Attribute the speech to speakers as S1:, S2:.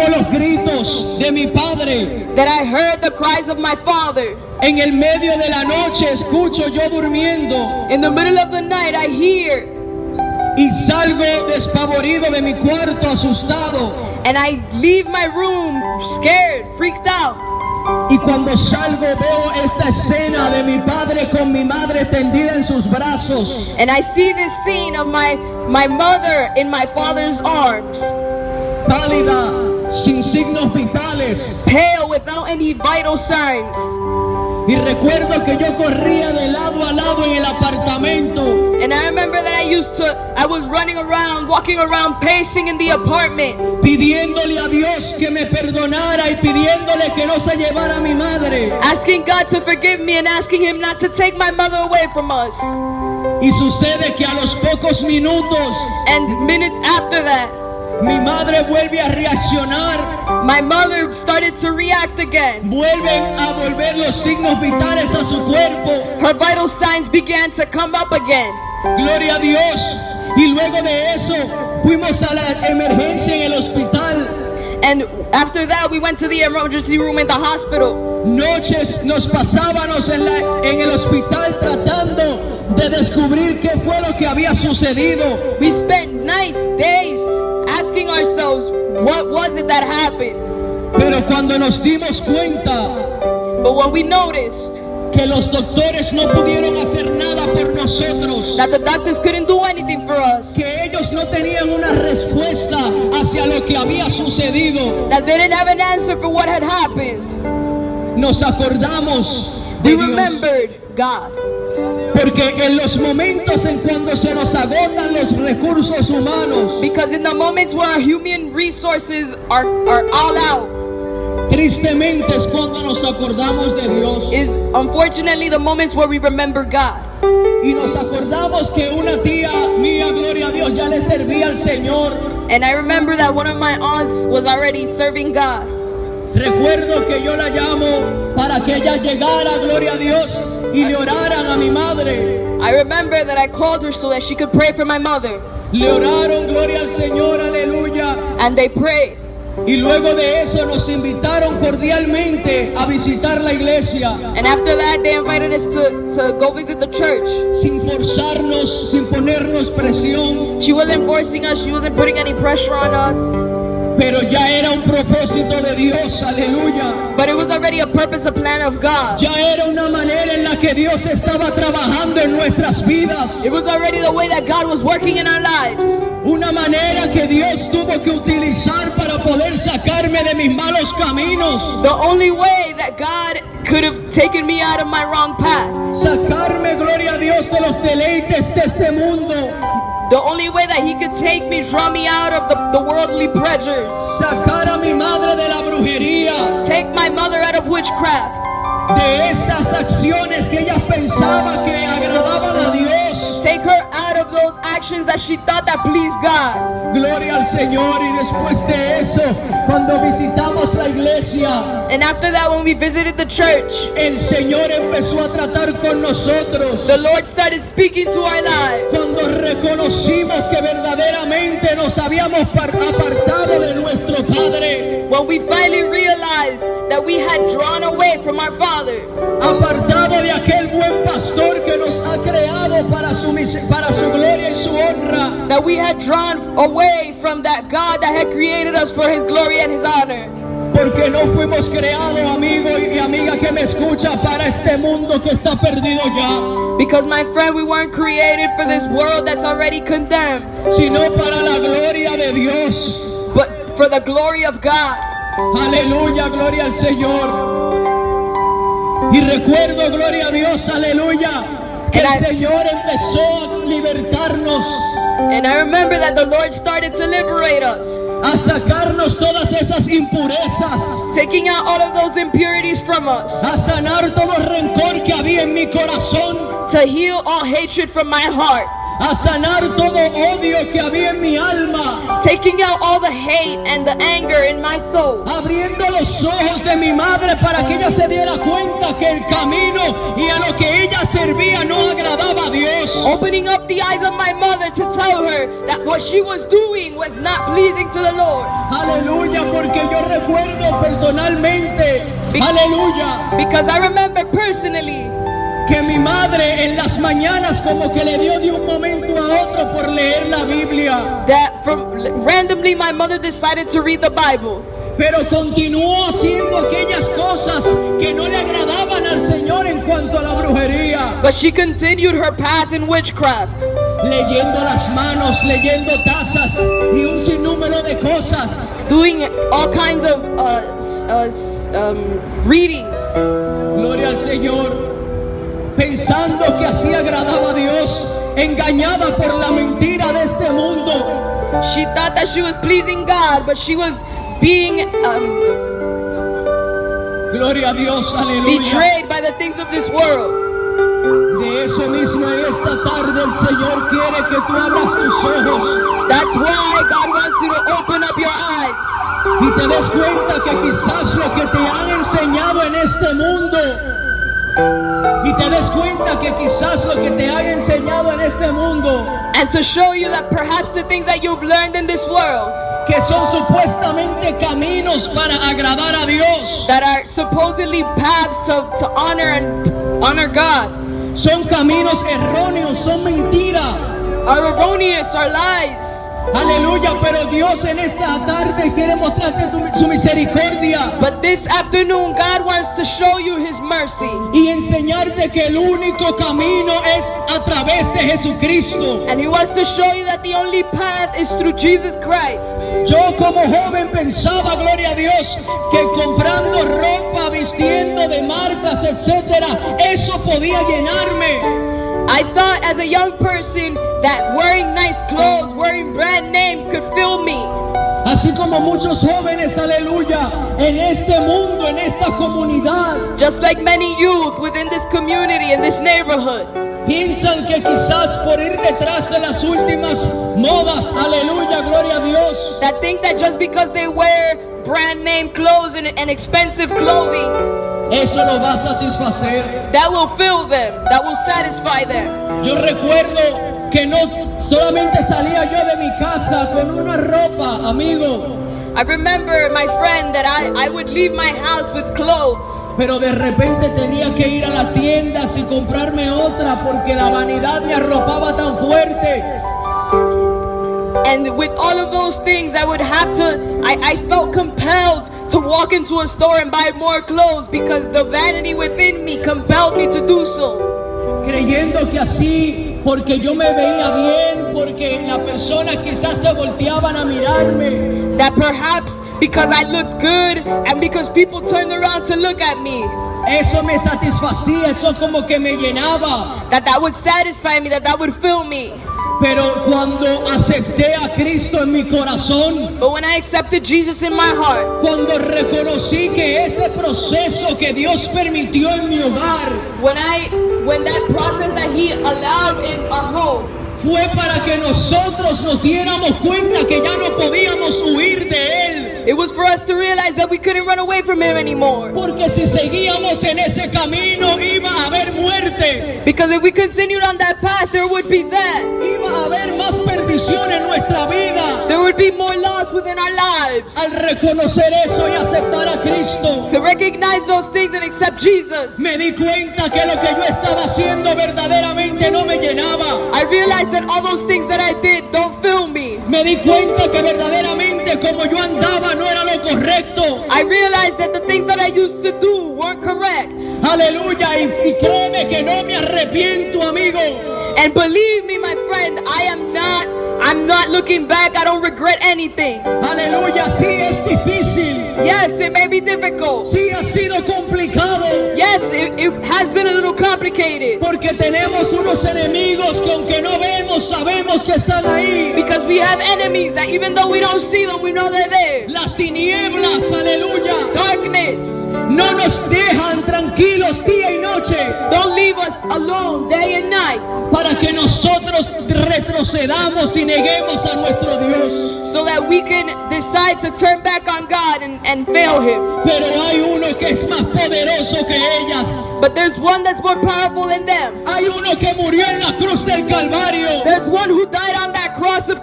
S1: los gritos de mi padre.
S2: that I heard the cries of my father.
S1: En el medio de la noche escucho yo durmiendo
S2: In the middle of the night, I hear,
S1: y salgo despavorido de mi cuarto asustado.
S2: and I leave my room scared, freaked out.
S1: Y cuando salgo veo esta escena de mi padre con mi madre tendida en sus brazos.
S2: And I see this scene of my mother in my father's arms,
S1: Pálida, sin signos vitales.
S2: pale without any vital signs.
S1: Y recuerdo que yo corría de lado a lado en el apartamento,
S2: And I remember that I was running around, walking around, pacing in the apartment,
S1: pidiéndole a Dios que me perdonara y pidiéndole que no se llevara a mi madre.
S2: asking God to forgive me and asking Him not to take my mother away from us.
S1: Y sucede que a los pocos minutos
S2: And minutes after that,
S1: mi madre vuelve a reaccionar,
S2: my mother started to react again.
S1: vuelven a volver los signos vitales a su cuerpo.
S2: Her vital signs began to come up again.
S1: Gloria a Dios. Y luego de eso fuimos a la emergencia en el hospital.
S2: And after that, we went to the emergency room in the hospital.
S1: Noches nos pasábamos en el hospital tratando de descubrir qué fue lo que había sucedido.
S2: We spent nights, days, asking ourselves, what was it that happened?
S1: Pero cuando nos dimos cuenta
S2: But when we noticed
S1: que los doctores no pudieron hacer nada por nosotros,
S2: that the doctors couldn't do anything for us,
S1: que ellos no tenían una respuesta hacia lo que había sucedido,
S2: that they didn't have an answer for what had happened,
S1: nos acordamos
S2: we
S1: de Dios.
S2: remembered God.
S1: Porque en los momentos en cuando se nos agotan los recursos humanos,
S2: Because in the moments where our human resources are all out,
S1: tristemente es cuando nos acordamos de Dios.
S2: is unfortunately the moments where we remember God.
S1: Y nos acordamos que una tía mía, gloria a Dios, ya le servía al Señor.
S2: And I remember that one of my aunts was already serving God.
S1: Recuerdo que yo la llamo para que ella llegara, gloria a Dios, y le oraran a mi madre.
S2: I remember that I called her so that she could pray for my mother.
S1: Le oraron, gloria al Señor, aleluya.
S2: And they prayed.
S1: Y luego de eso nos invitaron cordialmente a visitar la iglesia,
S2: And after that, they invited us to go visit the church.
S1: sin forzarnos, sin ponernos presión.
S2: She wasn't forcing us. She wasn't putting any pressure on us.
S1: Pero ya era un propósito de Dios, aleluya.
S2: But it was already a purpose, a plan of God.
S1: Ya era una manera en la que Dios estaba trabajando en nuestras vidas.
S2: It was already the way that God was working in our lives.
S1: Una manera que Dios tuvo que utilizar para poder sacarme de mis malos caminos.
S2: The only way that God could have taken me out of my wrong path.
S1: Sacarme, gloria a Dios, de los deleites de este mundo.
S2: The only way that He could take me, draw me out of the worldly pleasures.
S1: Sacar a mi madre de la brujería.
S2: Take my mother out of witchcraft.
S1: De esas acciones que ella pensaba que agradaban a Dios.
S2: Take her out of those actions that she thought that pleased God.
S1: Gloria al Señor. Y después de eso, cuando visitamos la iglesia,
S2: And after that, when we visited the church,
S1: el Señor empezó a tratar con nosotros.
S2: the Lord started speaking to our lives.
S1: Cuando reconocimos que verdaderamente nos habíamos apartado de nuestro Padre,
S2: When we finally realized that we had drawn away from our Father,
S1: apartado de aquel buen pastor que nos ha creado para su gloria y su honra,
S2: that we had drawn away from that God that had created us for His glory and His honor.
S1: porque no fuimos creados, amigo y amiga que me escucha, para este mundo que está perdido ya,
S2: Because, my friend, we weren't created for this world that's already condemned,
S1: sino para la gloria de Dios.
S2: but for the glory of God.
S1: Aleluya, gloria al Señor. Y recuerdo, gloria a Dios, aleluya, que el Señor empezó a libertarnos,
S2: And I remember that the Lord started to liberate us,
S1: a sacarnos todas esas impurezas,
S2: taking out all of those impurities from us,
S1: a sanar todo rencor que había en mi corazón,
S2: to heal all hatred from my heart,
S1: a sanar todo odio que había en mi alma,
S2: taking out all the hate and the anger in my soul,
S1: abriendo los ojos de mi madre para que ella se diera cuenta que el camino y a lo que ella servía no agradaba a Dios.
S2: opening up the eyes of my mother to tell her that what she was doing was not pleasing to the Lord.
S1: Aleluya, porque yo recuerdo personalmente, aleluya,
S2: Because I remember personally
S1: que mi madre en las mañanas como que le dio de un momento a otro por leer la Biblia,
S2: that randomly my mother decided to read the Bible,
S1: pero continuó haciendo aquellas cosas que no le agradaban al Señor en cuanto a la brujería,
S2: but she continued her path in witchcraft,
S1: leyendo las manos, leyendo tazas y un sinnúmero de cosas.
S2: doing all kinds of readings,
S1: Gloria al Señor, pensando que así agradaba a Dios, engañada por la mentira de este mundo.
S2: She thought that she was pleasing God, but she was being
S1: Gloria a Dios, aleluya.
S2: betrayed by the things of this world.
S1: De eso mismo en esta tarde el Señor quiere que tú abras tus ojos
S2: That's why God wants you to open up your eyes
S1: y te des cuenta que quizás lo que te han enseñado en este mundo, y te des cuenta que quizás lo que te han enseñado en este mundo,
S2: and to show you that perhaps the things that you've learned in this world
S1: que son supuestamente caminos para agradar a Dios,
S2: that are supposedly paths to honor God
S1: son caminos erróneos, son mentiras.
S2: are erroneous, are lies.
S1: Aleluya, pero Dios en esta tarde quiere mostrarte su misericordia
S2: But this afternoon, God wants to show you His mercy
S1: y enseñarte que el único camino es a través de Jesucristo.
S2: and He wants to show you that the only path is through Jesus Christ.
S1: Yo como joven pensaba, gloria a Dios, que comprando ropa, vistiendo de marcas, etcétera, eso podía llenarme.
S2: I thought as a young person that wearing nice clothes, wearing brand names could fill me.
S1: Así como muchos jóvenes, aleluya, en este mundo, en esta comunidad,
S2: Just like many youth within this community, in this neighborhood,
S1: piensan que quizás por ir detrás de las últimas modas, aleluya, gloria a Dios,
S2: that think that just because they wear brand name clothes and expensive clothing,
S1: eso lo va a satisfacer.
S2: that will fill them, that will satisfy them.
S1: Yo recuerdo que no solamente salía yo de mi casa con una ropa, amigo,
S2: I remember my friend that I would leave my house with clothes,
S1: pero de repente tenía que ir a las tiendas y comprarme otra porque la vanidad me arropaba tan fuerte.
S2: and with all of those things I would have to, I felt compelled to walk into a store and buy more clothes because the vanity within me compelled me to do so.
S1: Creyendo que así, porque yo me veía bien, porque las personas quizás se volteaban a mirarme,
S2: That perhaps because I looked good and because people turned around to look at me,
S1: eso me satisfacía, eso como que me llenaba.
S2: that would satisfy me, that would fill me.
S1: Pero cuando acepté a Cristo en mi corazón,
S2: But when I accepted Jesus in my heart,
S1: cuando reconocí que ese proceso que Dios permitió en mi hogar
S2: when that process that He allowed in our home
S1: fue para que nosotros nos diéramos cuenta que ya no podíamos huir de Él.
S2: it was for us to realize that we couldn't run away from Him anymore.
S1: Porque si seguíamos en ese camino iba a haber muerte,
S2: Because if we continued on that path, there would be death.
S1: iba a haber más perdición en nuestra vida.
S2: There would be more loss within our lives.
S1: Al reconocer eso y aceptar a Cristo,
S2: To recognize those things and accept Jesus,
S1: me di cuenta que lo que yo estaba haciendo verdaderamente no me llenaba.
S2: I realized that all those things that I did don't fill me.
S1: Me di cuenta que verdaderamente como yo andaba no era lo correcto.
S2: I realized that the things that I used to do weren't correct.
S1: Aleluya, y créeme que no me arrepiento, amigo.
S2: And believe me, my friend, I'm not looking back. I don't regret anything.
S1: Aleluya, sí es difícil,
S2: Yes, it may be difficult.
S1: sí ha sido complicado,
S2: Yes, it has been a little complicated.
S1: porque tenemos unos enemigos que aunque no vemos, sabemos que están ahí.
S2: Because we have enemies that even though we don't see them, we know they're there.
S1: Las tinieblas, aleluya,
S2: Darkness,
S1: no nos dejan tranquilos día y noche
S2: don't leave us alone day and night
S1: para para que nosotros retrocedamos y neguemos a nuestro Dios.
S2: so that we can decide to turn back on God and fail Him.
S1: Pero hay uno que es más poderoso que ellas.
S2: But there's one that's more powerful than them.
S1: Hay uno que murió en la cruz del Calvario.
S2: There's one who died on that cross of